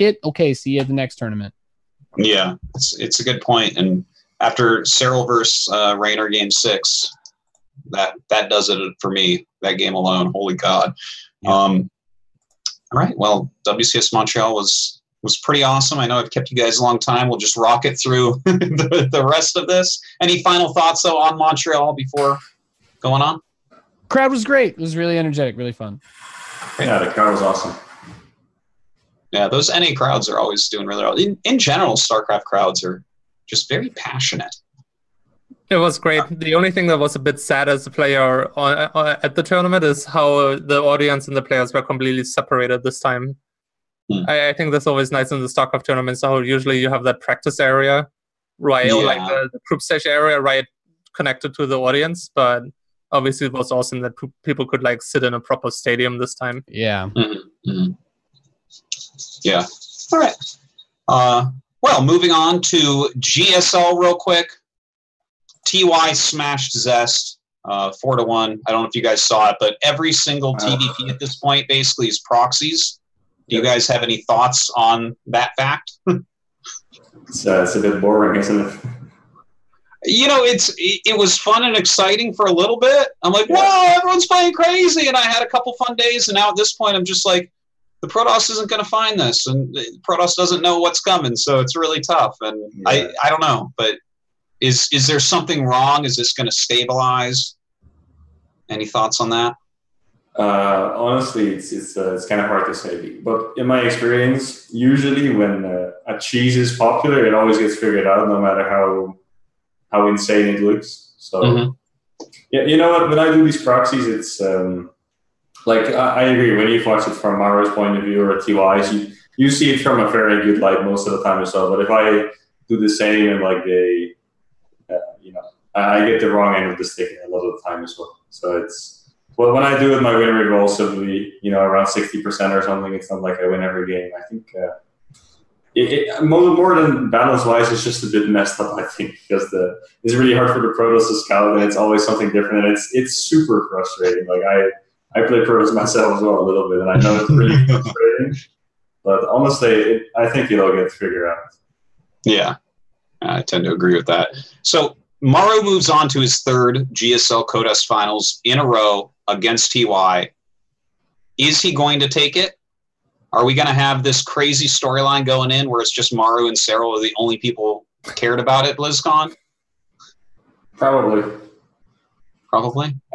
it. Okay, see you at the next tournament. Yeah, it's a good point. And after Serral versus Raynor Game 6, that does it for me. That game alone, holy God. Yeah. All right, well, WCS Montreal was pretty awesome. I know I've kept you guys a long time. We'll just rock it through the rest of this. Any final thoughts, though, on Montreal before going on? Crowd was great. It was really energetic, really fun. Yeah, the crowd was awesome. Yeah, those NA crowds are always doing really well. In general, StarCraft crowds are just very passionate. It was great. The only thing that was a bit sad as a player at the tournament is how the audience and the players were completely separated this time. I think that's always nice in the StarCraft tournaments. How usually you have that practice area, right, or like the group stage area, right, connected to the audience. But obviously, it was awesome that people could like sit in a proper stadium this time. Yeah. Mm-hmm. Mm-hmm. Yeah. All right. Well, moving on to GSL real quick. TY smashed Zest 4-1. I don't know if you guys saw it, but every single TVP at this point basically is proxies. Do you guys have any thoughts on that fact? It's a bit boring, isn't it? You know, it was fun and exciting for a little bit. I'm like, whoa, everyone's playing crazy, and I had a couple fun days, and now at this point I'm just like, the Protoss isn't going to find this, and Protoss doesn't know what's coming, so it's really tough. And I don't know, but is there something wrong? Is this going to stabilize? Any thoughts on that? Honestly, it's kind of hard to say. But in my experience, usually when a cheese is popular, it always gets figured out, no matter how insane it looks. So, yeah, you know what? When I do these proxies, it's like I agree. When you watch it from Maro's point of view or TY's, you see it from a very good light most of the time as well. But if I do the same and like I get the wrong end of the stick a lot of the time as well. So it's when I do it, my win rate will also be around 60% or something. It's not like I win every game. I think more than balance wise, it's just a bit messed up. I think because it's really hard for the Protoss to scout, and it's always something different, and it's super frustrating. Like I play Protoss myself as well a little bit, and I know it's really frustrating. But honestly, I think it'll get figured out. Yeah, I tend to agree with that. So Maro moves on to his third GSL Codes Finals in a row against TY. Is he going to take it? Are we going to have this crazy storyline going in where it's just Maru and Serral are the only people cared about at BlizzCon? Probably.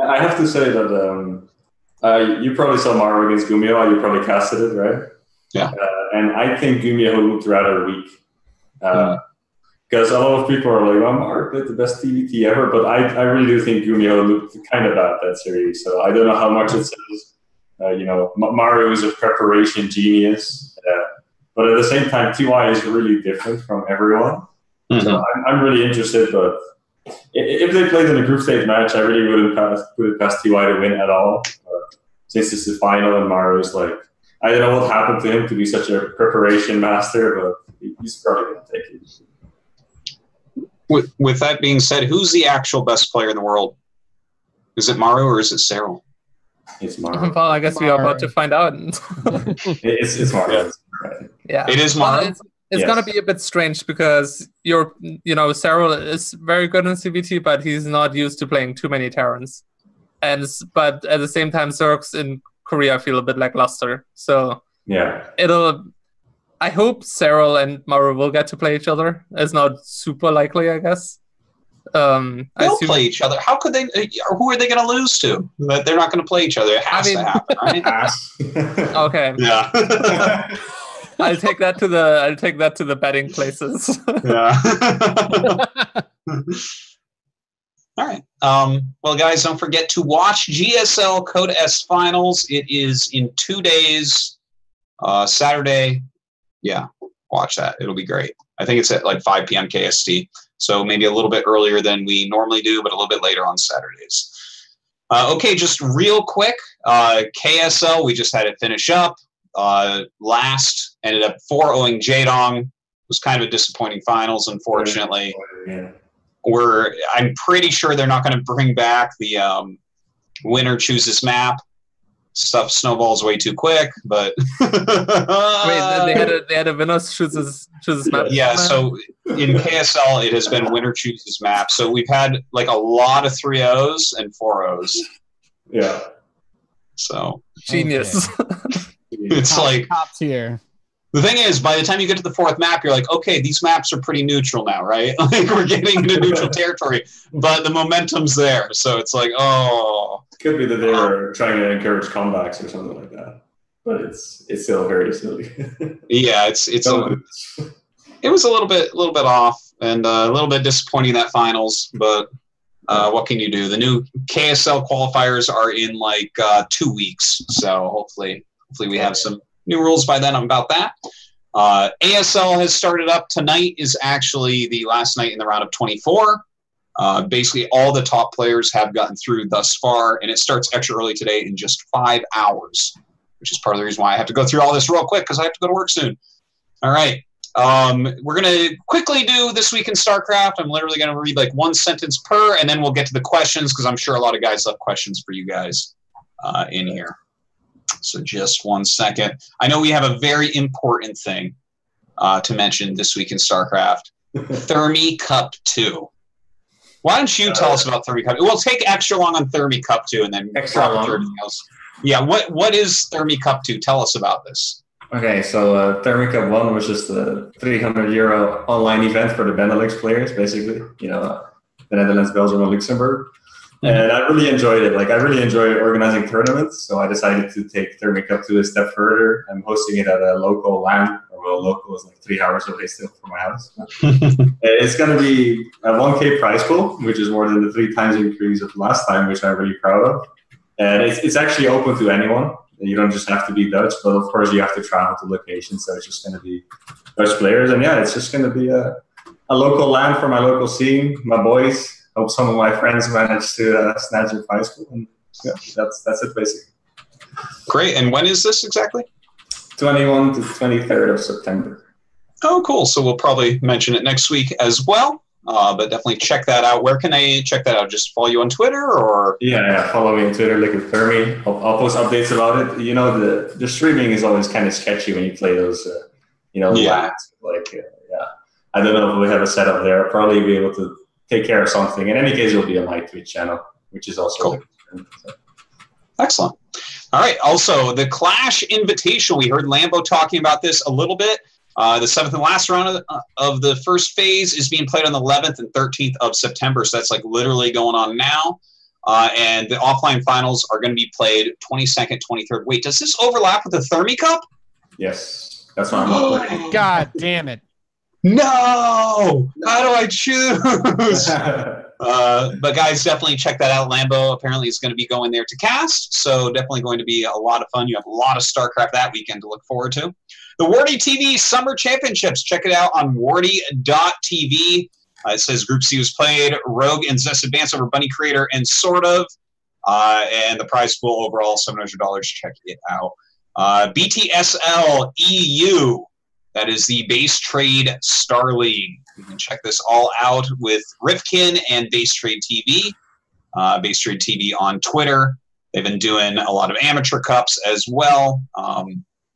I have to say that you probably saw Maru against Gumiho. You probably casted it, right? Yeah. And I think Gumiho looked rather weak. Because a lot of people are like, well, Maru played the best TVT ever, but I really do think Gumiho looked kind of bad that series. So I don't know how much it says. Maru is a preparation genius, but at the same time, TY is really different from everyone. So I'm really interested, but if they played in a group stage match, I really wouldn't put it past TY to win at all. Since it's the final and Maru is like, I don't know what happened to him to be such a preparation master, but he's probably going to take it. With that being said, who's the actual best player in the world? Is it Maru or is it Serral? It's Maru. Well, I guess we are about to find out. It's Maru. Yeah, it is Maru. It's going to be a bit strange because Serral is very good in CVT, but he's not used to playing too many Terrans. But at the same time, Zergs in Korea feel a bit lackluster. So yeah, I hope Serral and Maru will get to play each other. It's not super likely, I guess. They'll play each other. How could they? Who are they going to lose to? They're not going to play each other. It has to happen, right? Okay. Yeah. I'll take that to the betting places. Yeah. All right. Well, guys, don't forget to watch GSL Code S Finals. It is in 2 days. Saturday. Yeah, watch that. It'll be great. I think it's at like 5 p.m. KST. So maybe a little bit earlier than we normally do, but a little bit later on Saturdays. Okay, just real quick. KSL, we just had it finish up. Last ended up 4-0ing Jaedong. It was kind of a disappointing finals, unfortunately. Yeah. I'm pretty sure they're not going to bring back the winner chooses map. stuff snowballs way too quick, but Wait, they had a winner chooses map. Yeah, so in KSL it has been winner chooses map. So we've had like a lot of 3-0s and 4-0s. Yeah. So Genius. Okay. it's like top tier. the thing is, by the time you get to the 4th map, you're like, okay, these maps are pretty neutral now, right? Like we're getting into neutral territory, but the momentum's there. So it's like, oh. Could be that they were trying to encourage comebacks or something like that, but it's still very silly. Yeah, it was a little bit off and a little bit disappointing that finals, but what can you do? The new KSL qualifiers are in like 2 weeks, so hopefully we have some new rules by then about that. ASL has started up. Tonight is actually the last night in the round of 24. Basically, all the top players have gotten through thus far, and it starts extra early today in just 5 hours, which is part of the reason why I have to go through all this real quick because I have to go to work soon. All right. We're going to quickly do This Week in Starcraft. I'm literally going to read like one sentence per, and then we'll get to the questions because I'm sure a lot of guys have questions for you guys in here. So just 1 second. I know we have a very important thing to mention This Week in Starcraft. Thermi Cup 2. Why don't you tell us about Thermi Cup? We'll take extra long on Thermi Cup 2 and then extra long. Everything else. Yeah, what is Thermi Cup 2? Tell us about this. Okay, so Thermi Cup 1 was just a €300 online event for the Benelux players, basically. The Netherlands, Belgium, and Luxembourg. And I really enjoyed it. Like, I really enjoy organizing tournaments, so I decided to take Thermi Cup 2 a step further. I'm hosting it at a local LAN. Well, local is like 3 hours away still from my house. It's going to be a 1K prize pool, which is more than the 3 times increase of last time, which I'm really proud of. And it's actually open to anyone. You don't just have to be Dutch, but of course you have to travel to locations, so it's just going to be Dutch players. And yeah, it's just going to be a local LAN for my local scene, my boys. Hope some of my friends manage to snatch a prize pool. And yeah, that's it basically. Great. And when is this exactly? 21 to 23rd of September. Oh, cool. So we'll probably mention it next week as well. But definitely check that out. Where can I check that out? Just follow you on Twitter or? Yeah, follow me on Twitter, look at Thermi. I'll post updates about it. The streaming is always kind of sketchy when you play those, lats. I don't know if we have a setup there. I'll probably be able to take care of something. In any case, it'll be on my Twitch channel, which is also cool. Excellent. All right. Also, the Clash Invitational. We heard Lambo talking about this a little bit. The 7th and last round of the first phase is being played on the 11th and 13th of September. So that's like literally going on now. And the offline finals are going to be played 22nd, 23rd. Wait, does this overlap with the Thermi Cup? Yes. That's what I'm playing. God damn it. No! How do I choose? But guys, definitely check that out. Lambo apparently is going to be going there to cast, so definitely going to be a lot of fun. You have a lot of StarCraft that weekend to look forward to. The VoD TV Summer Championships. Check it out on VoD.TV. It says Group C was played. Rogue and Zest advanced over Bunny Creator and Sort of. And the prize pool overall, $700. Check it out. BTSL EU. That is the Base Trade Star League. You can check this all out with Rifkin and Base Trade TV. Base Trade TV on Twitter. They've been doing a lot of amateur cups as well.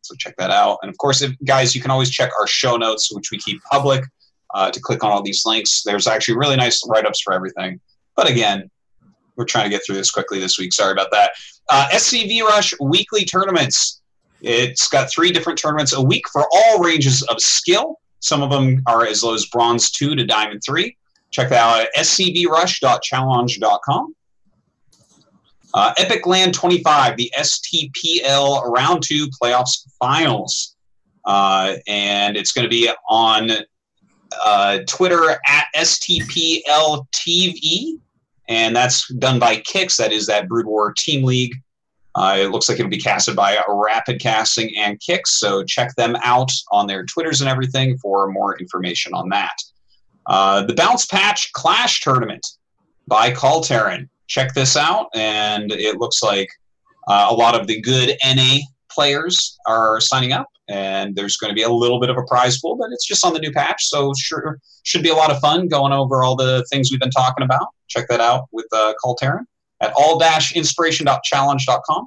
So check that out. And of course, guys, you can always check our show notes, which we keep public, to click on all these links. There's actually really nice write-ups for everything. But again, we're trying to get through this quickly this week. Sorry about that. SCV Rush weekly tournaments. It's got 3 different tournaments a week for all ranges of skill. Some of them are as low as Bronze 2 to Diamond 3. Check that out at scvrush.challenge.com. Epic Land 25, the STPL Round 2 Playoffs Finals. And it's going to be on Twitter at STPLTV. And that's done by Kix. That is that Brood War Team League. It looks like it'll be casted by Rapid Casting and Kix, so check them out on their Twitters and everything for more information on that. The Bounce Patch Clash Tournament by Calterin. Check this out, and it looks like a lot of the good NA players are signing up, and there's going to be a little bit of a prize pool, but it's just on the new patch, so sure should be a lot of fun going over all the things we've been talking about. Check that out with Calterin at all-inspiration.challenge.com.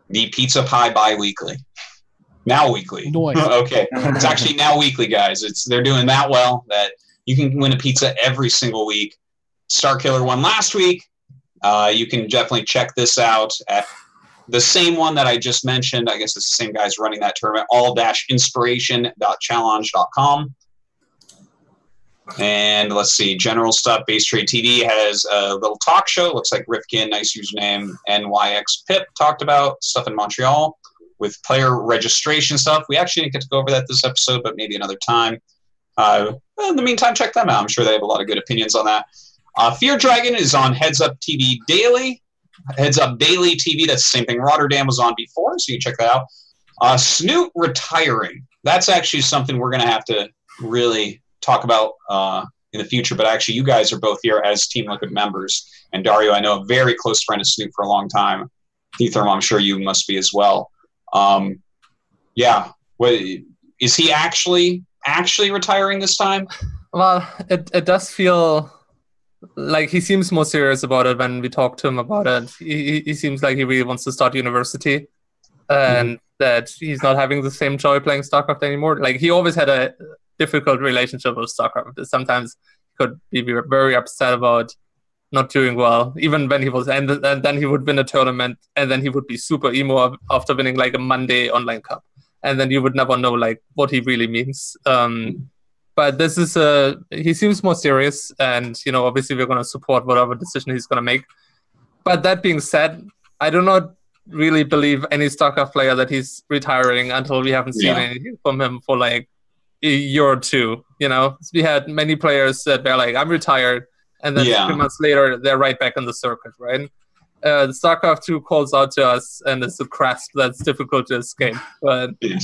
The Pizza Pie Bi-Weekly. Now weekly. Nice. Okay. It's actually now weekly, guys. They're doing that well that you can win a pizza every single week. Starkiller won last week. You can definitely check this out at the same one that I just mentioned. I guess it's the same guys running that tournament, all-inspiration.challenge.com. And let's see, general stuff. Base Trade TV has a little talk show. Looks like Rifkin, nice username, NYXPip talked about stuff in Montreal with player registration stuff. We actually didn't get to go over that this episode, but maybe another time. In the meantime, check them out. I'm sure they have a lot of good opinions on that. Fear Dragon is on Heads Up TV Daily. Heads Up Daily TV, that's the same thing Rotterdam was on before, so you can check that out. Snoot retiring. That's actually something we're going to have to really talk about in the future, but actually you guys are both here as Team Liquid members. And Dario, I know a very close friend of Snoot for a long time. Thermal, I'm sure you must be as well. Yeah. Is he actually retiring this time? Well, it does feel like he seems more serious about it when we talk to him about it. He seems like he really wants to start university and that he's not having the same joy playing StarCraft anymore. Like, he always had a difficult relationship with StarCraft. Sometimes he could be very upset about not doing well, even when he was, and then he would win a tournament, and then he would be super emo after winning like a Monday online cup, and then you would never know like what he really means. But this is he seems more serious, and obviously we're going to support whatever decision he's going to make. But that being said, I do not really believe any StarCraft player that he's retiring until we haven't seen anything from him for like a year or two. We had many players that were like, I'm retired, and then 3 months later they're right back in the circuit, right? The StarCraft 2 calls out to us, and it's a grasp that's difficult to escape. But we'll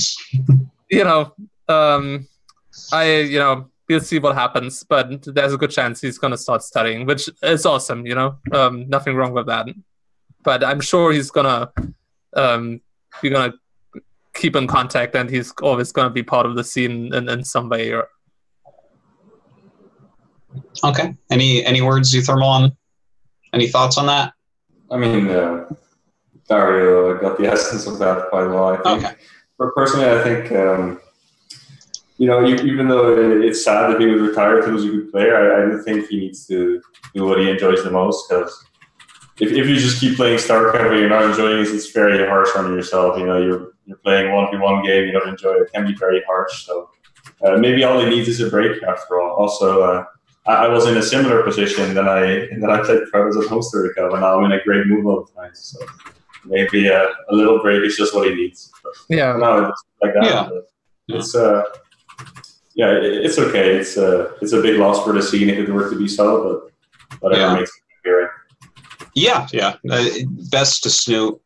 see what happens. But there's a good chance he's going to start studying, which is awesome. Nothing wrong with that. But I'm sure he's gonna be gonna keep in contact, and he's always gonna be part of the scene in some way. Okay. Any words, Thermal, on any thoughts on that? I mean, Dario got the essence of that quite well, I think. Okay. But personally, I think, even though it's sad that he was retired, he was a good player, I do think he needs to do what he enjoys the most, because if you just keep playing StarCraft and you're not enjoying it, it's very harsh on yourself. You're playing 1v1 game, you don't enjoy it. It can be very harsh. So maybe all he needs is a break after all. Also, I was in a similar position then I played Protoss at Hoster Cup, and now I'm in a great mood all the time. So maybe a little break is just what he needs. But no, it's like that. Yeah. It's it's okay. It's a big loss for the scene if it were to be so, but whatever makes it happy, right? Yeah. Best to Snoot.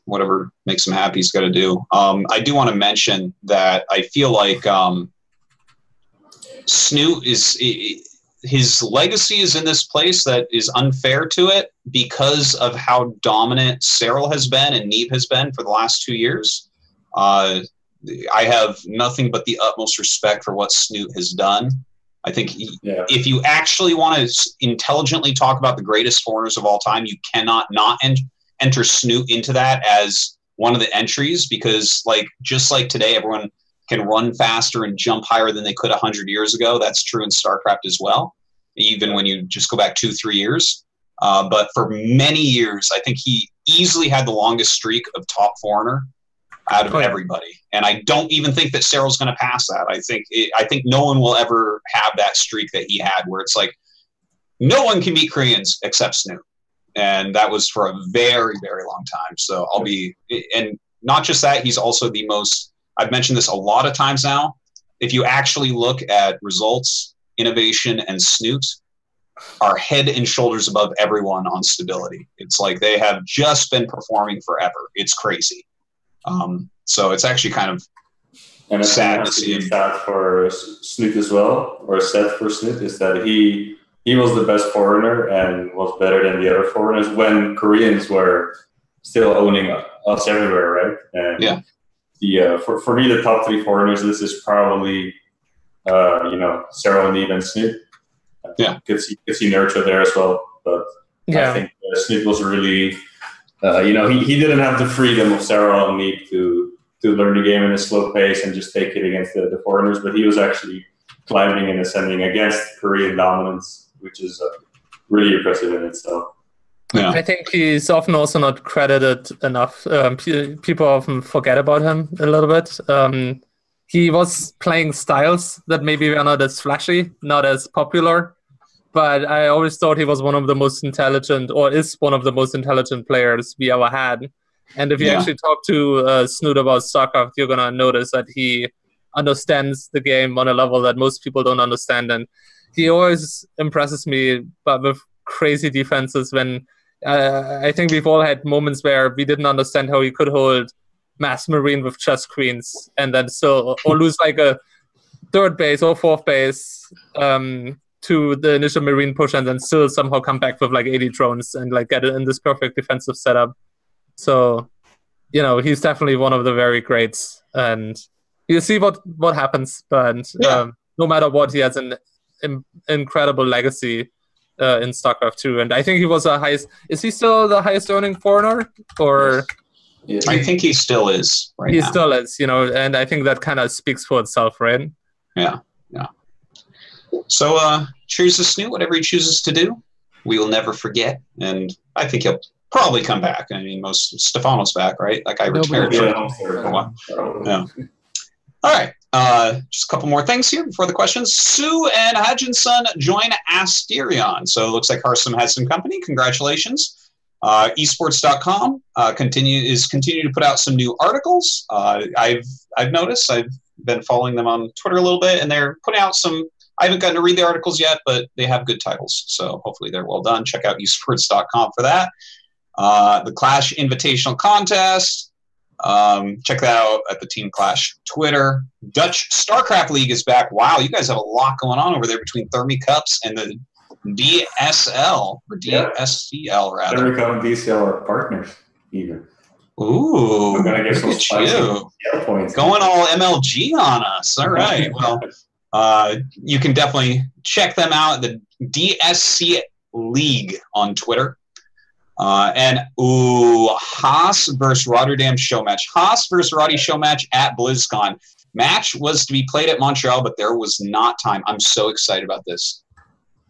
Whatever makes him happy, he's got to do. I do want to mention that I feel like Snoot his legacy is in this place that is unfair to it because of how dominant Cyril has been and Neeb has been for the last 2 years. I have nothing but the utmost respect for what Snoot has done. I think if you actually want to intelligently talk about the greatest foreigners of all time, you cannot not enter Snoot into that as one of the entries, because just like today, everyone can run faster and jump higher than they could 100 years ago. That's true in StarCraft as well, even when you just go back 2-3 years. But for many years, I think he easily had the longest streak of top foreigner out of everybody. And I don't even think that Cyril's going to pass that. I think no one will ever have that streak that he had, where it's like no one can beat Koreans except Snoot. And that was for a very, very long time. So and not just that, he's also the most, I've mentioned this a lot of times now, if you actually look at results, innovation, and Snoot are head and shoulders above everyone on stability. It's like they have just been performing forever. It's crazy. So it's actually kind of sad to see him. Sad for Snoot as well, or sad for Snoot, is that he was the best foreigner and was better than the other foreigners when Koreans were still owning us everywhere, right? And for me, the top 3 foreigners list is probably Cyril, Neeb, and Snoot. Could see Nurture there as well, but I think Snoot was really he didn't have the freedom of Sarah and me to learn the game in a slow pace and just take it against the foreigners, but he was actually climbing and ascending against Korean dominance, which is really impressive in itself. Yeah. I think he's often also not credited enough. People often forget about him a little bit. He was playing styles that maybe were not as flashy, not as popular, but I always thought he was one of the most intelligent, or is one of the most intelligent players we ever had. And if you actually talk to Snoot about StarCraft, you're going to notice that he understands the game on a level that most people don't understand. And he always impresses me but with crazy defenses when I think we've all had moments where we didn't understand how he could hold Mass Marine with chess queens and then still, or lose like a third base or fourth base to the initial Marine push and then still somehow come back with like 80 drones and like get it in this perfect defensive setup. So, he's definitely one of the very greats, and you see what happens. But no matter what, he has an incredible legacy in StarCraft 2, and I think he was the highest. Is he still the highest earning foreigner? Or I think he still is. He still is, and I think that kind of speaks for itself, right? Yeah. So, cheers to Snoot. Whatever he chooses to do, we will never forget, and I think he'll probably come back. I mean, Stefano's back, right? That guy retired for a while. Yeah. All right. Just a couple more things here before the questions. Sue and Hutchinson join Asterion. So it looks like Hearthstone has some company. Congratulations. Esports.com continue to put out some new articles. I've noticed. I've been following them on Twitter a little bit, and they're putting out some. I haven't gotten to read the articles yet, but they have good titles. So hopefully they're well done. Check out esports.com for that. The Clash Invitational Contest. Check that out at the Team Clash Twitter. Dutch Starcraft League is back. Wow, you guys have a lot going on over there between Thermi Cups and the DSL, or DSCL rather. Thermi Cup and DSL are partners, even. Ooh, we're gonna get some spicy points. Going all MLG on us. All right. Well, you can definitely check them out. The DSC League on Twitter. And Haas versus Rotterdam show match. Haas versus Roddy show match at BlizzCon. Match was to be played at Montreal, but there was not time. I'm so excited about this.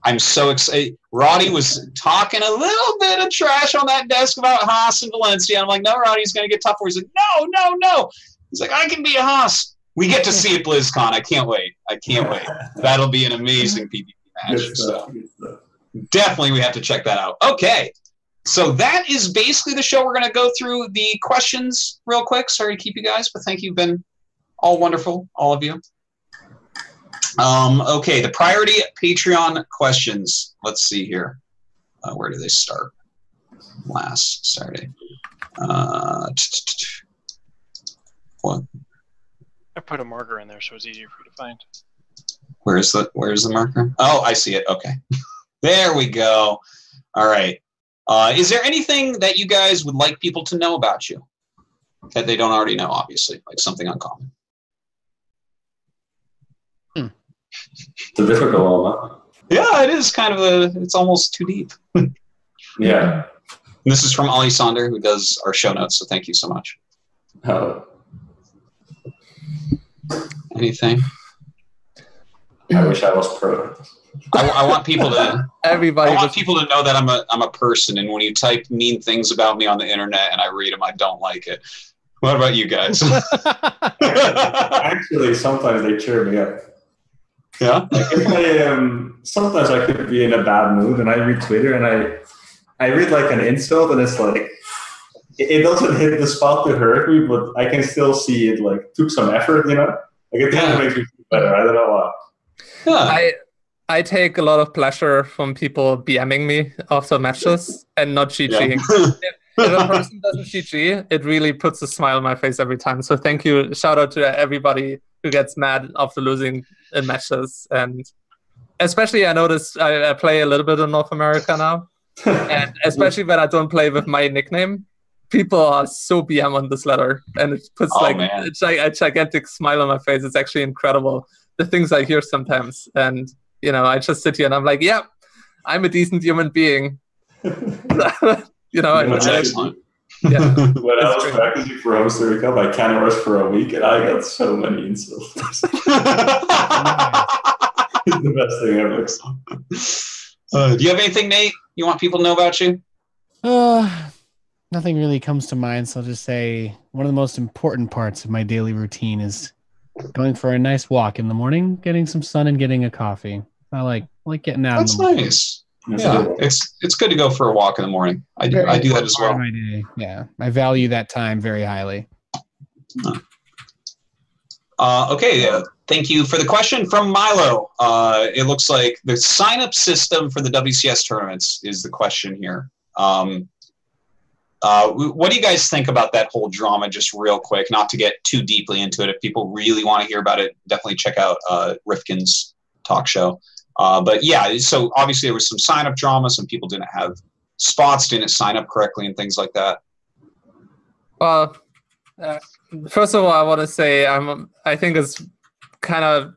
I'm so excited. Roddy was talking a little bit of trash on that desk about Haas and Valencia. I'm like, no, Roddy's going to get tough for. He's like, no. He's like, I can be a Haas. We get to see it at BlizzCon. I can't wait. That'll be an amazing PvP match. So definitely we have to check that out. Okay. So that is basically the show. We're going to go through the questions real quick. Sorry to keep you guys, but thank you. You've been all wonderful, all of you. Okay, the priority Patreon questions. Let's see here. Where do they start? Last Saturday. What? I put a marker in there so it's easier for you to find. Where's the marker? Oh, I see it. Okay. There we go. All right. Is there anything that you guys would like people to know about you that they don't already know, obviously, like something uncommon? It's a difficult one, huh? Yeah, it is kind of it's almost too deep. Yeah. And this is from Ollie Sonder, who does our show notes, so thank you so much. Oh. Anything? I wish I was pro. I want people to people to know that I'm a person, and when you type mean things about me on the internet and I read them, I don't like it. What about you guys? Actually, sometimes they cheer me up. Yeah. Like if sometimes I could be in a bad mood and I read Twitter and I read like an insult and it's like it doesn't hit the spot to hurt me, but I can still see it like took some effort, Like it kind of makes me feel better. I don't know why. Yeah. I take a lot of pleasure from people BMing me after matches and not GGing. Yeah. If a person doesn't GG, it really puts a smile on my face every time. So thank you. Shout out to everybody who gets mad after losing in matches. And especially I notice I play a little bit in North America now. And especially when I don't play with my nickname, people are so BM on this letter. And it puts a gigantic smile on my face. It's actually incredible. The things I hear sometimes. And, I just sit here and I'm like, yep, I'm a decent human being. Yeah. When I was practicing for Host Cup, I can rush for a week, and I got so many insults. It's the best thing ever. Do you have anything, Nate, you want people to know about you? Nothing really comes to mind, so I'll just say one of the most important parts of my daily routine is going for a nice walk in the morning, getting some sun, and getting a coffee. I like getting out. That's nice. Yeah, it's good to go for a walk in the morning. I do that as well. My day. Yeah, I value that time very highly. Okay, thank you for the question from Milo. It looks like the sign-up system for the WCS tournaments is the question here. What do you guys think about that whole drama, just real quick, not to get too deeply into it? If people really want to hear about it, definitely check out Rifkin's talk show. But yeah, so obviously there was some sign-up drama. Some people didn't have spots, didn't sign up correctly, and things like that. Well, first of all, I want to say I think it's kind of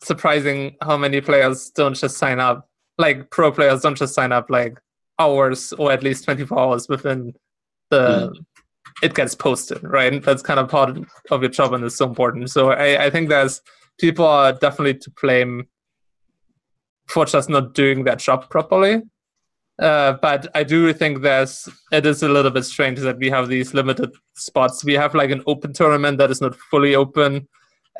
surprising how many players don't just sign up. Like pro players don't just sign up like hours or at least 24 hours within it gets posted, right? That's kind of part of your job and it's so important. So I think there's people are definitely to blame for just not doing their job properly. But I do think it is a little bit strange that we have these limited spots. We have like an open tournament that is not fully open.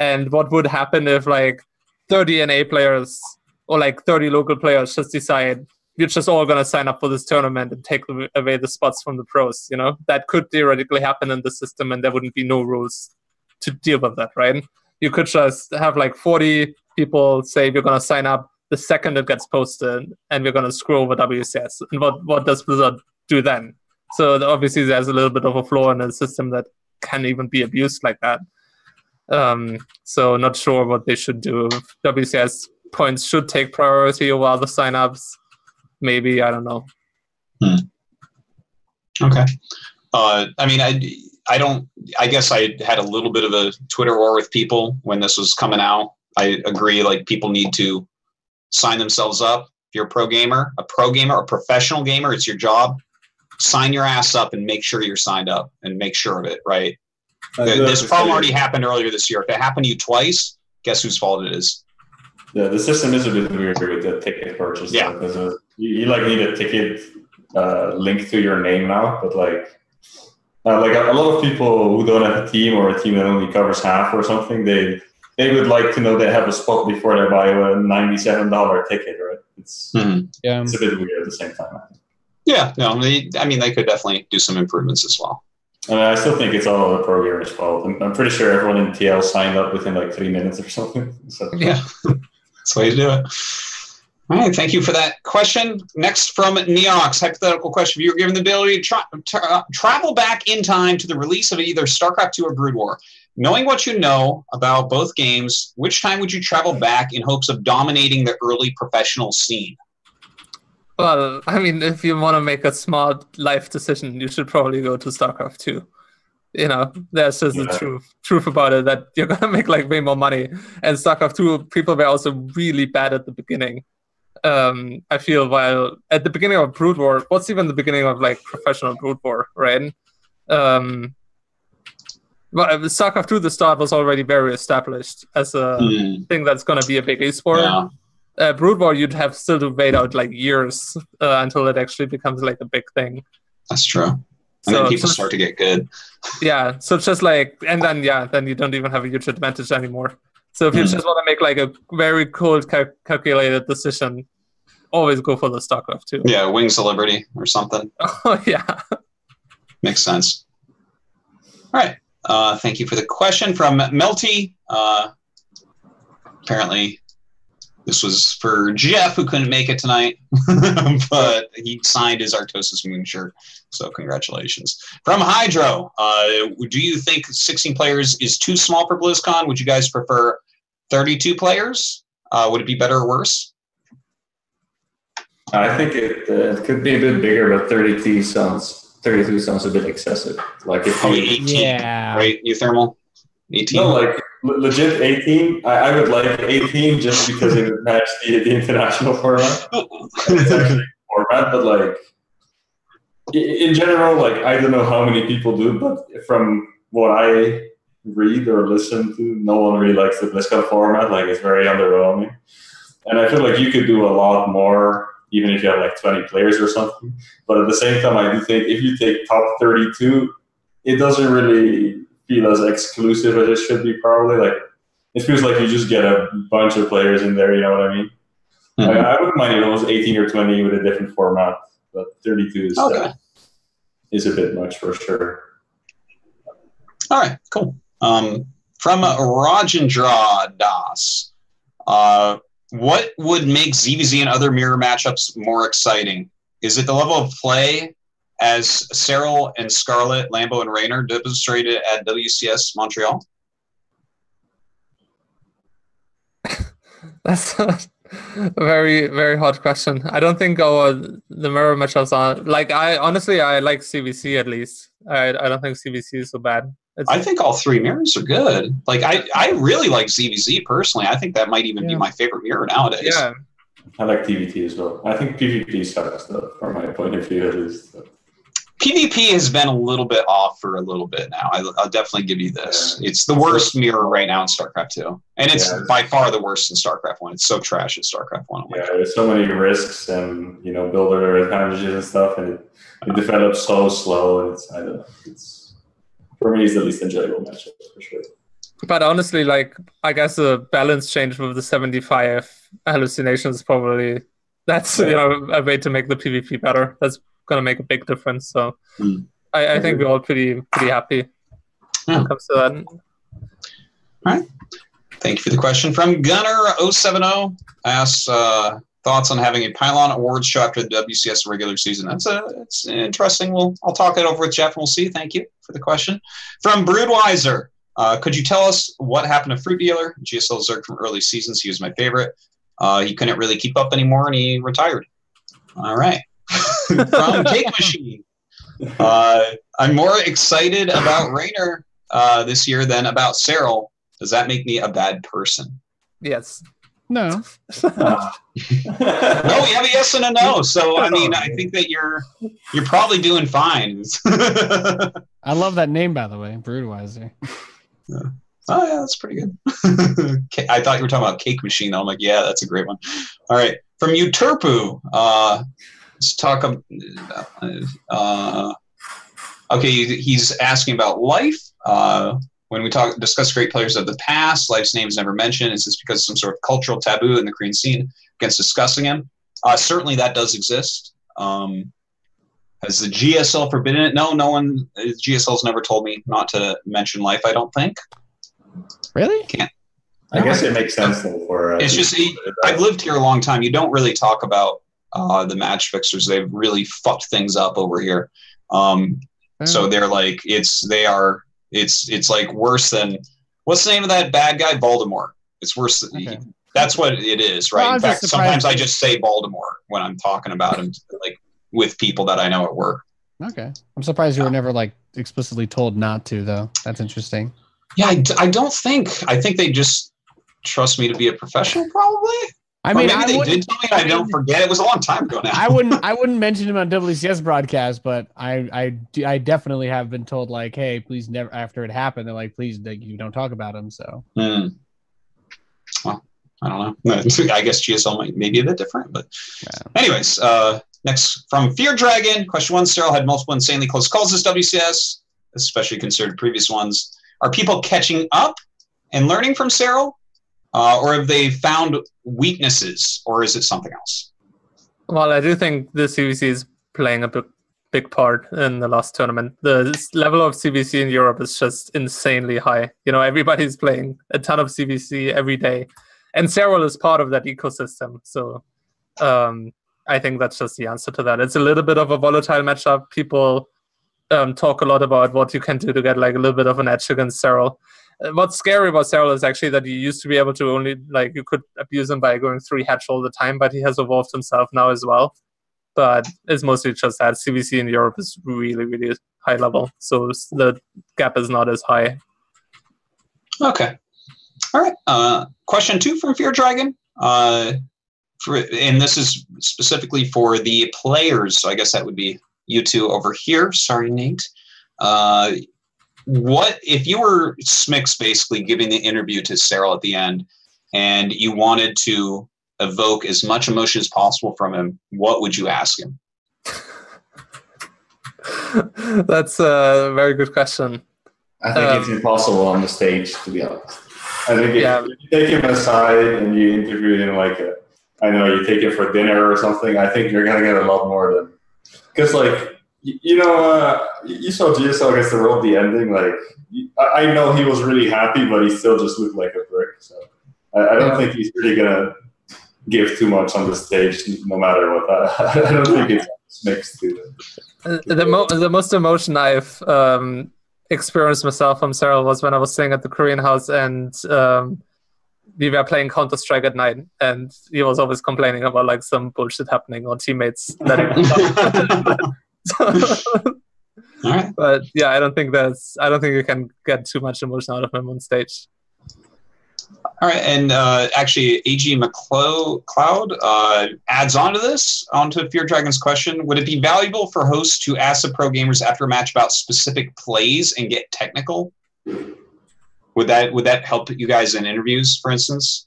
And what would happen if like 30 NA players or like 30 local players just decide we're just all going to sign up for this tournament and take away the spots from the pros, you know? That could theoretically happen in the system and there wouldn't be no rules to deal with that, right? You could just have like 40 people say we're going to sign up the second it gets posted and we're going to screw over WCS. And what does Blizzard do then? So obviously there's a little bit of a flaw in the system that can even be abused like that. So not sure what they should do. If WCS points should take priority over other signups. Maybe, I don't know. Okay. I mean, I guess I had a little bit of a Twitter war with people when this was coming out. I agree, like people need to sign themselves up. If you're a pro gamer, a professional gamer, it's your job. Sign your ass up and make sure you're signed up and make sure of it, right? This problem already happened earlier this year. If it happened to you twice, guess whose fault it is? Yeah, the system is a bit weird with the ticket purchase. Yeah. Because you like need a ticket linked to your name now, but like a lot of people who don't have a team or a team that only covers half or something, they would like to know they have a spot before they buy a $97 ticket, right? It's a bit weird at the same time. Yeah, no, they could definitely do some improvements as well. I mean, I still think it's all the programmer's fault. I'm pretty sure everyone in TL signed up within like 3 minutes or something. So. Yeah, that's the way to do it. All right, thank you for that question. Next from Neox, hypothetical question. If you were given the ability to travel back in time to the release of either Starcraft 2 or Brood War, knowing what you know about both games, which time would you travel back in hopes of dominating the early professional scene? Well, I mean, if you want to make a smart life decision, you should probably go to StarCraft 2. You know, that's just the truth about it, that you're going to make like way more money. And StarCraft 2, people were also really bad at the beginning. I feel while at the beginning of Brood War, what's even the beginning of like professional Brood War, right? Well, StarCraft 2, the start was already very established as a thing that's going to be a big esport. Yeah. Brood War, you'd have still to wait out like years until it actually becomes like a big thing. That's true. And then people start to get good. Yeah, so just like, and then you don't even have a huge advantage anymore. So if you just want to make like a very cold, calculated decision, always go for the StarCraft 2. Yeah, Wings of Liberty or something. Oh, yeah. Makes sense. All right. Thank you for the question from Melty. Apparently, this was for Jeff, who couldn't make it tonight, but he signed his Artosis Moon shirt, so congratulations. From Hydro, do you think 16 players is too small for BlizzCon? Would you guys prefer 32 players? Would it be better or worse? I think it could be a bit bigger, but 32 sounds a bit excessive. Like if 18, right? Euthermal? 18? No, like legit 18. I would like 18 just because it would match the international format. It's actually format, but like in general, like, I don't know how many people do, but from what I read or listen to, no one really likes the BlizzCon format. Like, it's very underwhelming. And I feel like you could do a lot more, even if you have like 20 players or something. But at the same time, I do think if you take top 32, it doesn't really feel as exclusive as it should be, probably. Like, it feels like you just get a bunch of players in there, you know what I mean? Mm-hmm. I wouldn't mind if it was 18 or 20 with a different format, but 32 is a bit much for sure. All right, cool. From Rajendra Das, what would make ZVZ and other mirror matchups more exciting? Is it the level of play as Serral and Scarlet, Lambo and Raynor demonstrated at WCS Montreal? That's a very, very hard question. I don't think the mirror matchups are like, I like CVC at least. I don't think CVC is so bad. I think all three mirrors are good. Like, I really like ZVZ personally. I think that might even be my favorite mirror nowadays. Yeah. I like TVT as well. I think PvP sucks, though, from my point of view at least. So. PvP has been a little bit off for a little bit now. I'll definitely give you this. Yeah. It's the worst mirror right now in StarCraft 2. And it's by far the worst in StarCraft 1. It's so trash in StarCraft 1. Yeah, there's so many risks and, builder advantages and stuff, and it develops so slow. And I don't know. For me, it's the least enjoyable matchup, for sure. But honestly, like, I guess the balance change with the 75 hallucinations probably, that's, a way to make the PvP better. That's going to make a big difference. So I think we're all pretty happy when it comes to that. All right. Thank you for the question. From Gunner070, asks thoughts on having a Pylon Awards show after the WCS regular season. It's interesting. I'll talk it over with Jeff and we'll see. Thank you for the question. From Broodweiser, could you tell us what happened to Fruit Dealer? GSL Zerg from early seasons. He was my favorite. He couldn't really keep up anymore and he retired. All right. From Cake Machine, I'm more excited about Raynor this year than about Serral. Does that make me a bad person? Yes. No. No, we have a yes and a no. So I mean, I think that you're probably doing fine. I love that name, by the way, Broodweiser. Yeah. Oh yeah, that's pretty good. I thought you were talking about Cake Machine. I'm like, yeah, that's a great one. All right, from Uturpu, let's talk. Okay, he's asking about life. When we discuss great players of the past, Life's name is never mentioned. Is this because of some sort of cultural taboo in the Korean scene against discussing him? Certainly that does exist. Has the GSL forbidden it? No one. GSL's never told me not to mention Life, I don't think. Really? Can't. I guess it makes sense for. It's just, I've lived here a long time. You don't really talk about the match fixers. They've really fucked things up over here. So they're like, it's like worse than, what's the name of that bad guy? Baltimore. It's worse than, that's what it is, right? Well, in fact, sometimes I just say Baltimore when I'm talking about him, like with people that I know at work. Okay. I'm surprised you were never like explicitly told not to, though. That's interesting. Yeah, I don't think. I think they just trust me to be a professional, probably. I mean, maybe they did tell me. I don't forget. It was a long time ago now. I wouldn't mention him on WCS broadcast, but I definitely have been told, like, hey, please never. After it happened, they're like, please, you don't talk about him. So. Well, I don't know. I guess GSL may be a bit different, but anyways, next from Fear Dragon, question 1: Serral had multiple insanely close calls this WCS, especially considered previous ones. Are people catching up and learning from Serral? Or have they found weaknesses, or is it something else? Well, I do think the CVC is playing a big part in the last tournament. The level of CVC in Europe is just insanely high. Everybody's playing a ton of CVC every day. And Serral is part of that ecosystem. So I think that's just the answer to that. It's a little bit of a volatile matchup. People talk a lot about what you can do to get like a little bit of an edge against Serral. What's scary about Serral is actually that you used to be able to only, you could abuse him by going 3 hatch all the time, but he has evolved himself now as well. But it's mostly just that CVC in Europe is really, really high level. So the gap is not as high. Okay. All right. Question 2 from Fear Dragon. And this is specifically for the players. So I guess that would be you two over here. Sorry, Nate. What if you were Smix basically giving the interview to Cyril at the end, and you wanted to evoke as much emotion as possible from him? What would you ask him? That's a very good question. I think it's impossible on the stage, to be honest. I think if you take him aside and you interview him like, I don't know, you take him for dinner or something, I think you're going to get a lot more than... Because, like, you saw GSL against the World, the ending, like, I know he was really happy, but he still just looked like a brick. So I don't think he's really going to give too much on the stage, no matter what. I don't think it's mixed to the most emotion I've experienced myself from Cyril was when I was staying at the Korean house and we were playing Counter-Strike at night, and he was always complaining about like some bullshit happening or teammates letting him down. All right. But yeah, I don't think you can get too much emotion out of him on stage. All right, and actually, AG McCloud adds on to this, onto Fear Dragon's question. Would it be valuable for hosts to ask the pro gamers after a match about specific plays and get technical? Would that help you guys in interviews, for instance?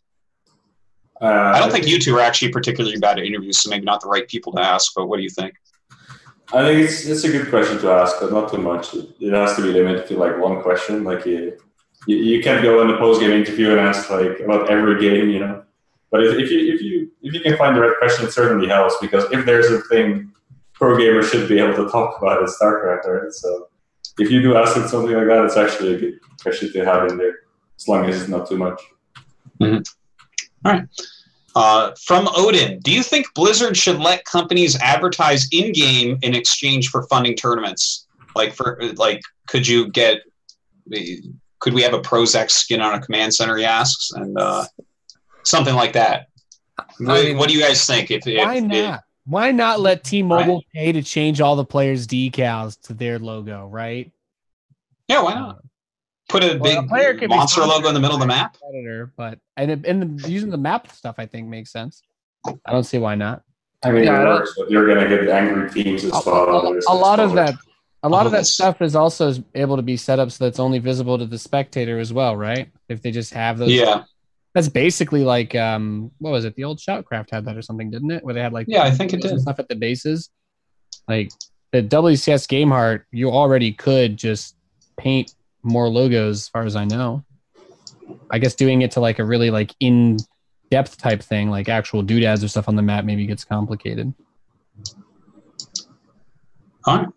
I don't think you two are actually particularly bad at interviews, so maybe not the right people to ask, but what do you think? I think it's a good question to ask, but not too much. It has to be limited to like one question. Like you can't go in the post-game interview and ask like about every game, you know. But if you can find the right question, it certainly helps, because if there's a thing pro gamers should be able to talk about, it's Starcraft, right? So if you do ask them something like that, it's actually a good question to have in there, as long as it's not too much. Mm-hmm. All right. From Odin, do you think Blizzard should let companies advertise in-game in exchange for funding tournaments? Could we have a Prozac skin on a command center, he asks, and something like that. What do you guys think? Why not? Why not let T-Mobile pay to change all the players' decals to their logo, right? Yeah, why not? Put a big monster logo in the middle of the map. But using the map stuff, I think makes sense. I don't see why not. I mean, you're going to get angry teams as well. A lot of that stuff is also able to be set up so that's only visible to the spectator as well, right? If they just have those. Yeah. That's basically like what was it? The old Shoutcraft had that or something, didn't it? Where they had like I think it did stuff at the bases. Like the WCS Game Heart, you already could just paint more logos, as far as I know. I guess doing it to like a really like in-depth type thing, like actual doodads or stuff on the map, maybe gets complicated. All right.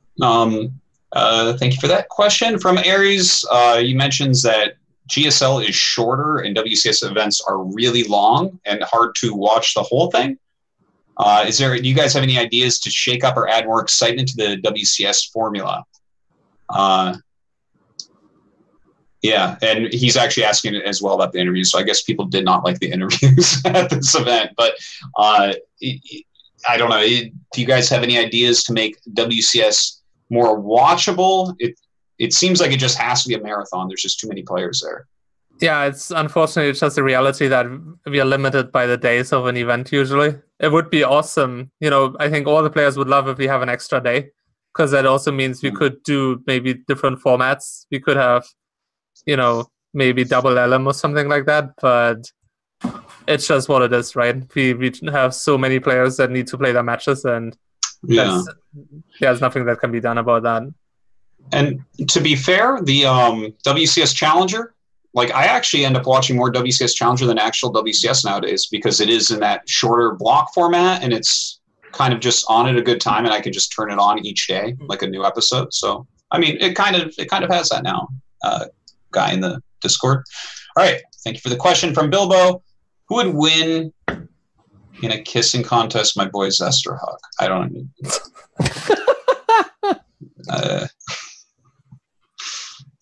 Thank you for that question. From Aries, you mentions that GSL is shorter and WCS events are really long and hard to watch the whole thing. Do you guys have any ideas to shake up or add more excitement to the WCS formula? Yeah, and he's actually asking as well about the interviews, so I guess people did not like the interviews at this event. But I don't know. Do you guys have any ideas to make WCS more watchable? It seems like it just has to be a marathon. There's just too many players there. Yeah, it's unfortunately just a reality that we are limited by the days of an event usually. It would be awesome. I think all the players would love if we have an extra day, because that also means we could do maybe different formats. We could have maybe double LM or something like that, but it's just what it is, right? We have so many players that need to play their matches, and there's nothing that can be done about that. And to be fair, the WCS Challenger, like I actually end up watching more WCS Challenger than actual WCS nowadays, because it is in that shorter block format, and it's kind of just on at a good time, and I can just turn it on each day, like a new episode. So, I mean, it kind of has that now. Guy in the Discord. All right. Thank you for the question from Bilbo. Who would win in a kissing contest? My boy Zesterhawk. I don't know.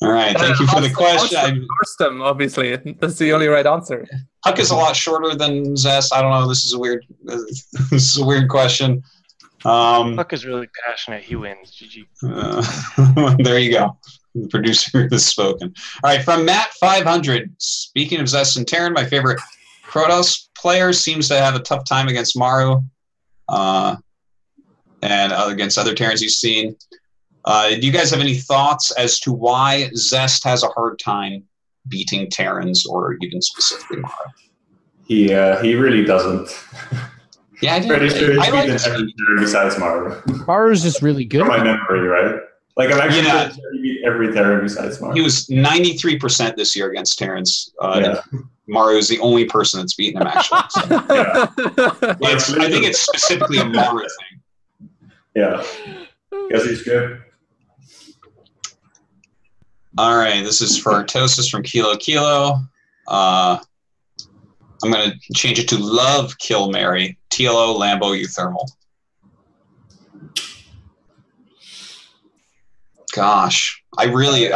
All right. Thank you for the question. Them, obviously. That's the only right answer. Huck is a lot shorter than Zest. I don't know. This is a weird question. Huck is really passionate. He wins. GG. There you go. The producer has spoken. All right, from Matt 500. Speaking of Zest and Terran, my favorite Protoss player seems to have a tough time against Maru. and against other Terrans you've seen. Do you guys have any thoughts as to why Zest has a hard time beating Terrans, or even specifically Mara? He really doesn't. Yeah, I Pretty sure he's I like beaten every Terran besides Mara. Mara's just really good. From my memory, right? Like, I'm actually pretty sure he beat every Terran besides Mara. He was 93% this year against Terrans. Yeah. Maru is the only person that's beaten him, actually. So. Yeah. I think it's specifically a Maru thing. Yeah. Guess he's good. All right, this is for Artosis from Kilo Kilo. I'm going to change it to Love Kill Mary, TLO, Lambo, Euthermal. Gosh, I really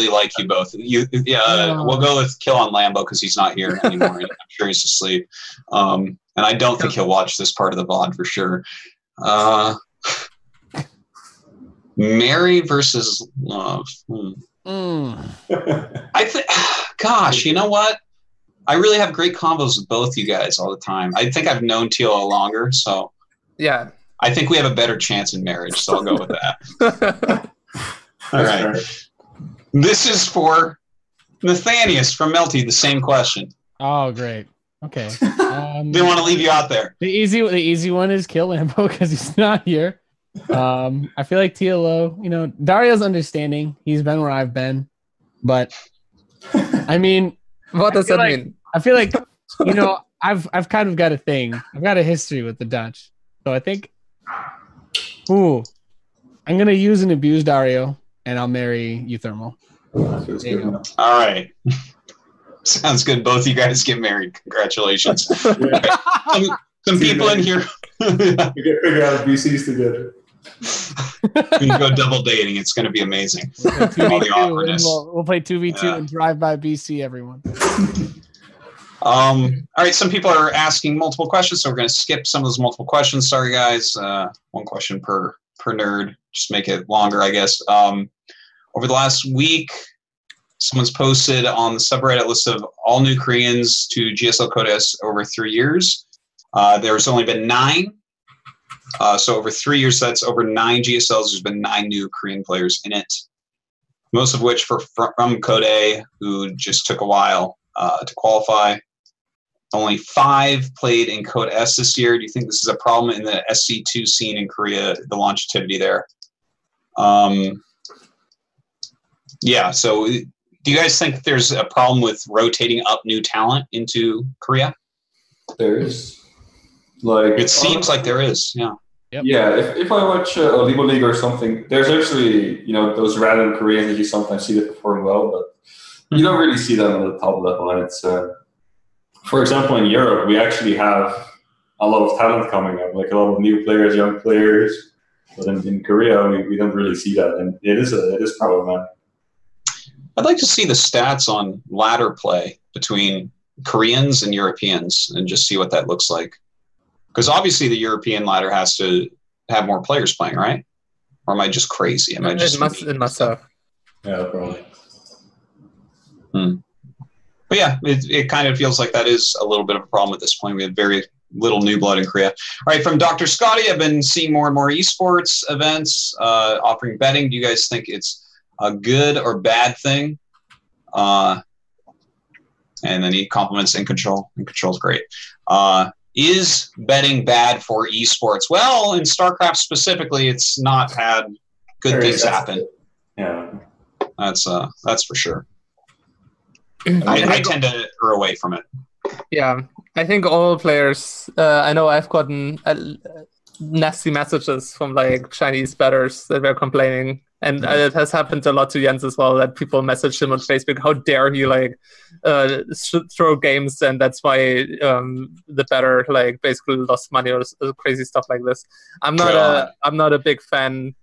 like you both. We'll go with Kill on Lambo because he's not here anymore. I'm sure he's asleep. And I don't think he'll watch this part of the VoD for sure. Mary versus Love. I think, gosh, you know what? I really have great combos with both you guys all the time. I think I've known TLO longer, so yeah. I think we have a better chance in marriage, so I'll go with that. All right. This is for Nathanius from Melty, the same question. Oh, great. Okay. Didn't want to leave you out there. The easy one is kill Lambo because he's not here. I feel like TLO, Dario's understanding. He's been where I've been. But, I mean... What does that mean? I feel like, I've kind of got a thing. I've got a history with the Dutch. So I think... I'm going to use and abuse Dario, and I'll marry Euthermal. All right. Sounds good. Both you guys get married. Congratulations. Some people in here... You get figure out BCs together. We can go double dating. It's going to be amazing. All the awkwardness. We'll play 2v2 and drive by BC, everyone. All right. Some people are asking multiple questions, so we're going to skip some of those multiple questions. Sorry, guys. One question per nerd. Just make it longer, I guess. Over the last week, someone's posted on the subreddit list of all new Koreans to GSL Code S over 3 years. There's only been 9. So over 3 years, that's over 9 GSLs. There's been 9 new Korean players in it, most of which from Code A, who just took a while to qualify. Only 5 played in Code S this year. Do you think this is a problem in the SC2 scene in Korea, the longevity there? Yeah, so do you guys think there's a problem with rotating up new talent into Korea? There is. Like, it seems like there is, yeah. Yep. Yeah, if I watch a Libo League or something, there's actually, those random Koreans that you sometimes see that perform well, but you don't really see them at the top level. And it's, for example, in Europe, we actually have a lot of talent coming up, like a lot of new players, young players. But in Korea, we don't really see that, and it is problematic. I'd like to see the stats on ladder play between Koreans and Europeans and just see what that looks like. Because obviously the European ladder has to have more players playing, right? Or am I just crazy? Am I just it must have. Yeah, probably. But yeah, it kind of feels like that is a little bit of a problem at this point. We have very little new blood in Korea. All right, from Dr. Scotty, I've been seeing more and more esports events offering betting. Do you guys think it's a good or bad thing? And then he compliments In Control. In Control's great. Is betting bad for esports? Well, in Starcraft specifically, it's not had good things happen. Yeah, that's for sure. I tend to err away from it. Yeah, I think all players. I know I've gotten nasty messages from like Chinese bettors that were complaining, and it has happened a lot to Jens as well. That people messaged him on Facebook, "How dare he throw games?" And that's why the bettor basically lost money or crazy stuff like this. I'm not a big fan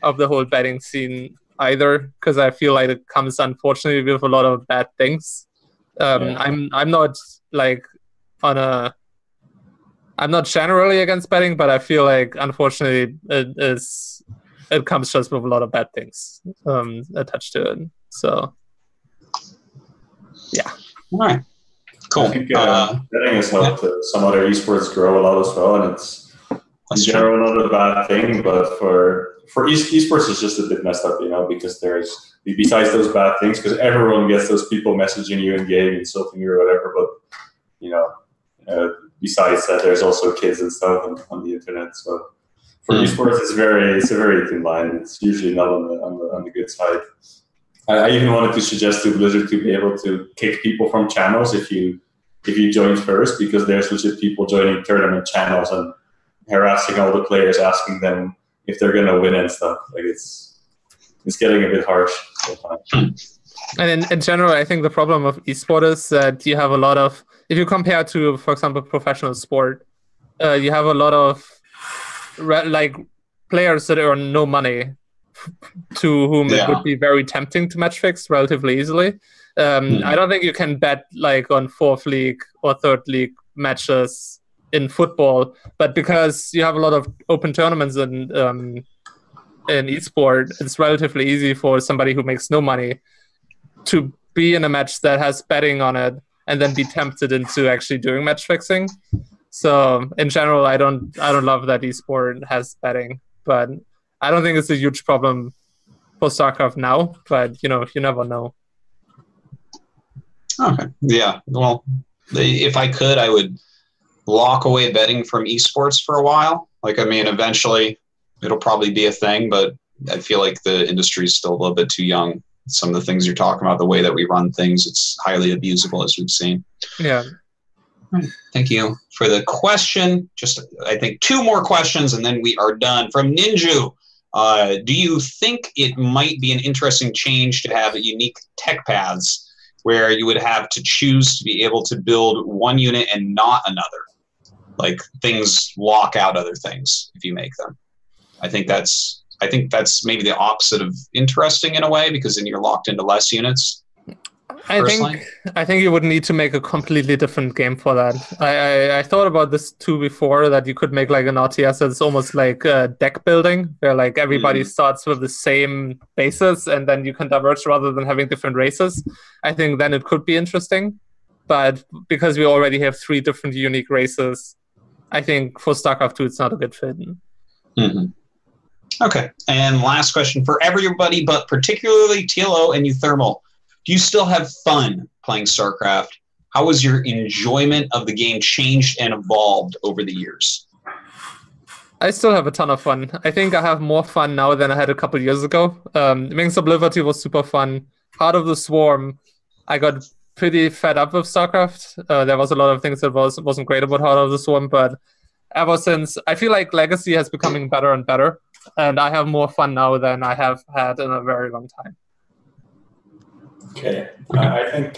of the whole betting scene either, because I feel like it comes unfortunately with a lot of bad things. I'm not I'm not generally against betting, but I feel like unfortunately it comes just with a lot of bad things attached to it. So yeah. All right. Cool. I think betting has helped some other esports grow a lot as well, and in general not a bad thing, but for esports it's just a bit messed up, because there's, besides those bad things, because everyone gets those people messaging you in game, insulting you or whatever, but besides that, there's also kids and stuff on the internet. So for esports, it's a very thin line. It's usually not on the good side. I even wanted to suggest to Blizzard to be able to kick people from channels if you join first, because there's legit people joining tournament channels and harassing all the players, asking them if they're gonna win and stuff. Like it's getting a bit harsh. And in general, I think the problem of esports is that you have a lot of, if you compare to, for example, professional sport, you have a lot of players that earn no money, to whom it would be very tempting to match fix relatively easily. I don't think you can bet on 4th league or 3rd league matches in football, but because you have a lot of open tournaments in esport, it's relatively easy for somebody who makes no money to be in a match that has betting on it and then be tempted into actually doing match fixing. So in general, I don't love that esport has betting, but I don't think it's a huge problem for StarCraft now, but you never know. Okay. Yeah. Well, if I could, I would lock away betting from esports for a while. Eventually it'll probably be a thing, but I feel like the industry is still a little bit too young. Some of the things you're talking about, the way that we run things, it's highly abusable, as we've seen. Yeah. Thank you for the question. Just, I think, 2 more questions, and then we are done. From Ninju, do you think it might be an interesting change to have unique tech paths where you would have to choose to be able to build one unit and not another? Things lock out other things if you make them. I think that's maybe the opposite of interesting in a way, because then you're locked into less units. I think you would need to make a completely different game for that. I thought about this too before, that you could make an RTS that's almost like deck building, where everybody starts with the same bases and then you can diverge rather than having different races. I think then it could be interesting, but because we already have 3 different unique races, I think for StarCraft 2 it's not a good fit. Okay, and last question for everybody, but particularly TLO and Euthermal. Do you still have fun playing StarCraft? How has your enjoyment of the game changed and evolved over the years? I still have a ton of fun. I think I have more fun now than I had a couple years ago. Wings of Liberty was super fun. Heart of the Swarm, I got pretty fed up with StarCraft. There was a lot of things that wasn't great about Heart of the Swarm, but ever since, I feel like Legacy has becoming better and better, and I have more fun now than I have had in a very long time. Okay, I think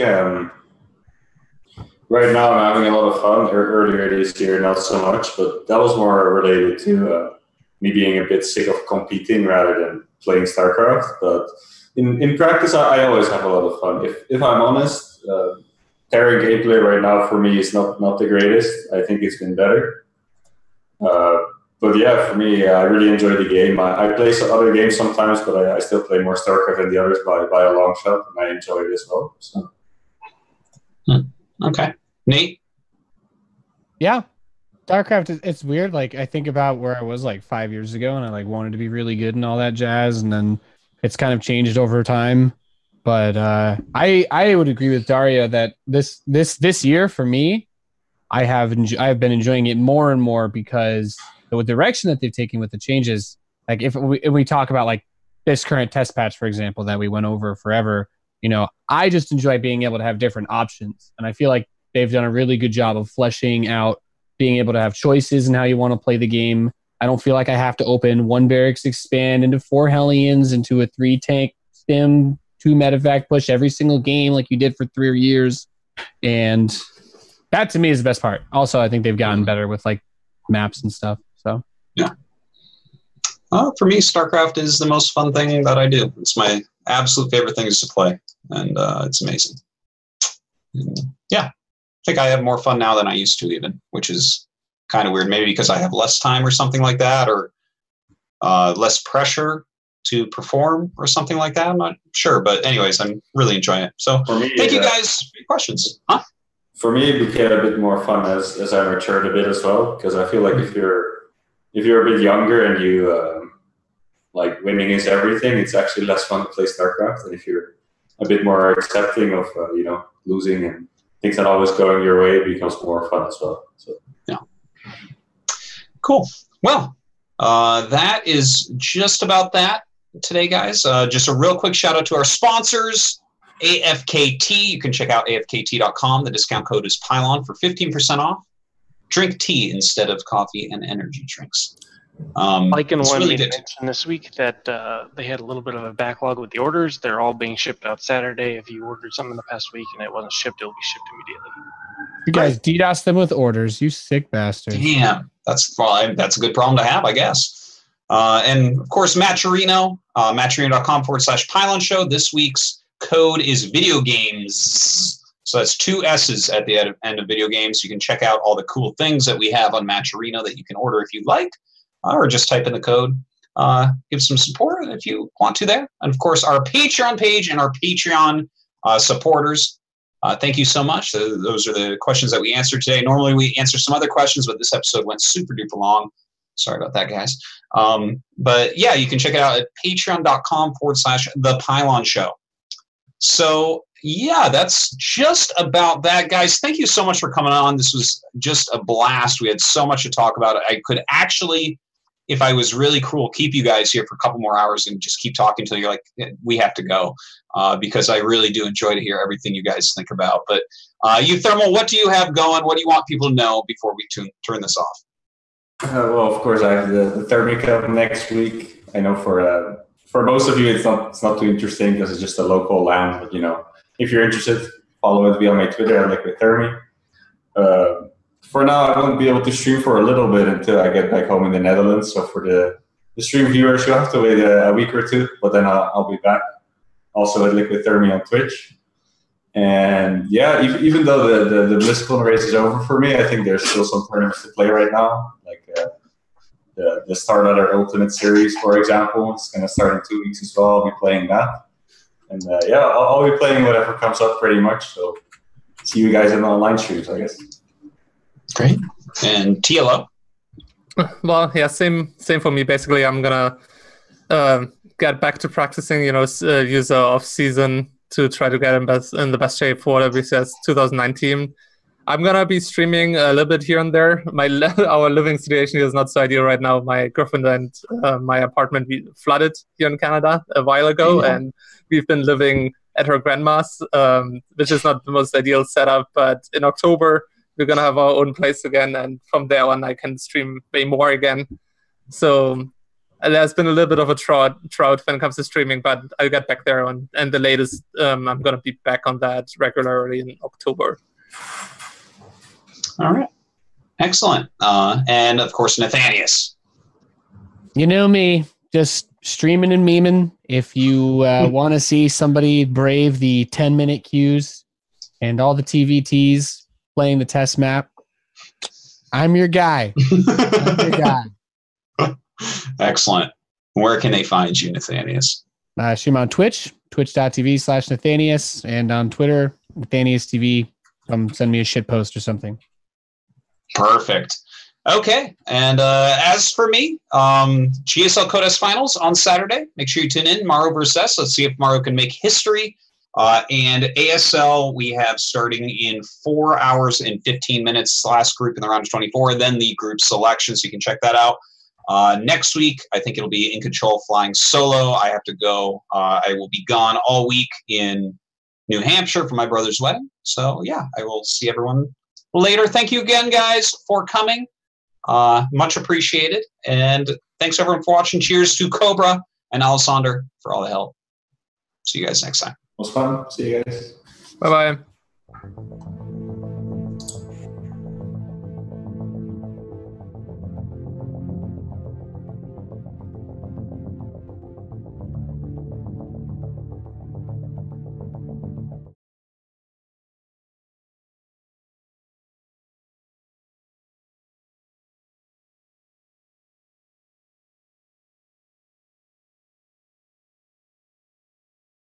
right now I'm having a lot of fun. Earlier this year, not so much, but that was more related to me being a bit sick of competing rather than playing StarCraft. But in practice, I always have a lot of fun. If I'm honest, Terran gameplay right now for me is not the greatest. I think it's been better. But yeah, for me, I really enjoy the game. I play some other games sometimes, but I still play more StarCraft than the others by a long shot, and I enjoy it as well. So. Okay. Nate? Yeah. StarCraft, it's weird. I think about where I was 5 years ago, and I wanted to be really good and all that jazz, and then it's kind of changed over time. But I would agree with Daria that this year for me, I have been enjoying it more and more, because the direction that they've taken with the changes, if we talk about this current test patch, for example, that we went over forever, I just enjoy being able to have different options. And I feel like they've done a really good job of fleshing out being able to have choices in how you want to play the game. I don't feel like I have to open 1 barracks expand into 4 Hellions into a 3 tank stim, 2 medevac push every single game like you did for 3 years. And that to me is the best part. Also, I think they've gotten better with maps and stuff. So yeah. For me, StarCraft is the most fun thing that I do. It's my absolute favorite thing is to play, and it's amazing. Yeah, I think I have more fun now than I used to, even, which is kind of weird. Maybe because I have less time or something like that, or less pressure to perform or something like that. I'm not sure, but anyways, I'm really enjoying it. So thank you guys for your questions. Huh? For me, it became a bit more fun as I matured a bit as well, because I feel like if if you're a bit younger and you like winning is everything, it's actually less fun to play StarCraft. And if you're a bit more accepting of losing and things not always going your way, it becomes more fun as well. So yeah, cool. Well, that is just about that today, guys. Just a real quick shout out to our sponsors, AFKT. You can check out AFKT.com. The discount code is Pylon for 15% off. Drink tea instead of coffee and energy drinks. Like in one really mentioned this week that they had a little bit of a backlog with the orders. They're all being shipped out Saturday. If you ordered something in the past week and it wasn't shipped, it'll be shipped immediately. You guys DDoS them with orders, you sick bastards. Damn, that's fine. That's a good problem to have, I guess. And of course, Matcherino, Matcherino.com/Pylon Show. This week's code is video games. So that's 2 S's at the end of video games. You can check out all the cool things that we have on Matcherino that you can order if you'd like, or just type in the code. Give some support if you want to there. And of course, our Patreon page and our Patreon supporters. Thank you so much. Those are the questions that we answered today. Normally we answer some other questions, but this episode went super duper long. Sorry about that, guys. But yeah, you can check it out at patreon.com/The Pylon Show. So yeah, that's just about that, guys. Thank you so much for coming on. This was just a blast. We had so much to talk about. I could actually, if I was really cruel, keep you guys here for a couple more hours and just keep talking until you're like, we have to go, because I really do enjoy to hear everything you guys think about. But you, Thermal, what do you have going? What do you want people to know before we turn this off? Well, of course, I have the Thermic Cup next week. I know for most of you, it's not too interesting because it's just a local LAN. But if you're interested, follow me on my Twitter at LiquidThermi. For now, I won't be able to stream for a little bit until I get back home in the Netherlands. So for the stream viewers, you'll have to wait a week or two, but then I'll be back. Also at LiquidThermi on Twitch. And yeah, even though the BlizzCon race is over for me, I think there's still some tournaments to play right now. Like the Starcraft Ultimate Series, for example. It's going to start in 2 weeks as well. I'll be playing that. And yeah, I'll be playing whatever comes up pretty much. So see you guys in the online streams, I guess. Great. And TLO? Well, yeah, same for me. Basically, I'm gonna get back to practicing. Use off season to try to get in the best shape for WCS 2019. I'm gonna be streaming a little bit here and there. Our living situation is not so ideal right now. My girlfriend and my apartment flooded here in Canada a while ago, and we've been living at her grandma's, which is not the most ideal setup. But in October, we're going to have our own place again, and from there on, I can stream way more again. So there's been a little bit of a drought when it comes to streaming, but I'll get back there. And the latest, I'm going to be back on that regularly in October. All right. Excellent. And, of course, Nathanius. You know me, just streaming and memeing. If you want to see somebody brave the 10-minute queues and all the TVTs playing the test map, I'm your guy. Excellent. Where can they find you, Nathanius? Stream on Twitch, twitch.tv/Nathanius, and on Twitter, NathaniusTV. Send me a shit post or something. Perfect. Okay. And as for me, GSL Code S Finals on Saturday. Make sure you tune in. Mario versus S. Let's see if Mario can make history. And ASL, we have starting in 4 hours and 15 minutes. Last group in the round of 24, then the group selection, so you can check that out. Next week, I think it'll be In Control flying solo. I have to go. I will be gone all week in New Hampshire for my brother's wedding. So, yeah, I will see everyone later. Thank you again, guys, for coming. Much appreciated. And thanks, everyone, for watching. Cheers to Cobra and Alessander for all the help. See you guys next time. It was fun. See you guys. Bye-bye.